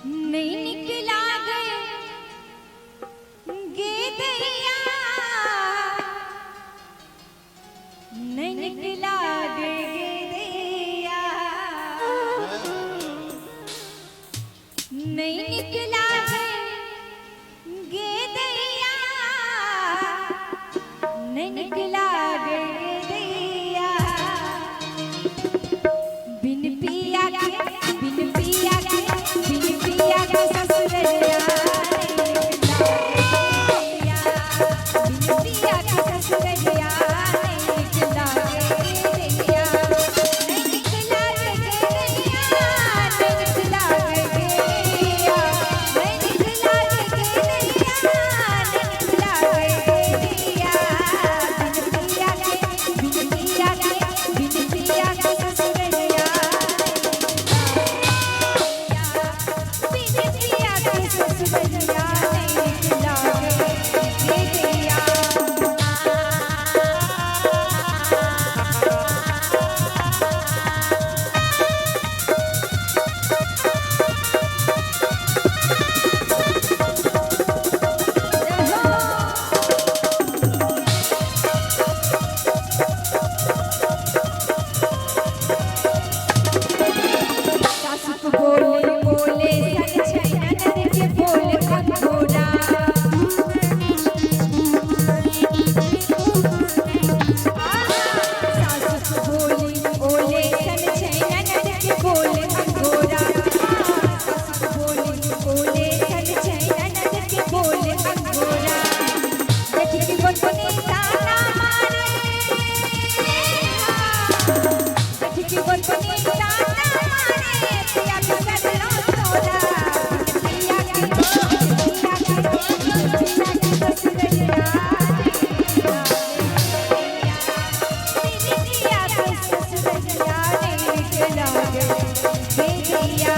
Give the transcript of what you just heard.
नहीं निकला गए गेदैया, नहीं निकला गए गेदैया, नहीं निकला गए गेदैया, नहीं निकला गए गेदैया। बिन पिया के बिन पिया के बिन पिया के ससुरैया, बिन पिया के ससुरैया, नहीं निकला गेदैया, नहीं निकला गेदैया, नहीं निकला गेदैया, नहीं निकला गेदैया, नहीं निकला गेदैया। बिन पिया के बिन पिया के ससुरैया, बिन पिया के ससुरैया, नहीं निकला गेदैया। सासु को बोले बोले सन छैनन के बोले अंगोरा, सासु को बोले बोले सन छैनन के बोले अंगोरा, सासु को बोले बोले सन छैनन के बोले अंगोरा। देखी की गोतनी ताना मारे, देखी की गोतनी ताना मारे, पिया के सजना तोरा, पिया के पिया के पिया के ससुरैया, पिया के ससुरैया, नहीं निकला गेदैया।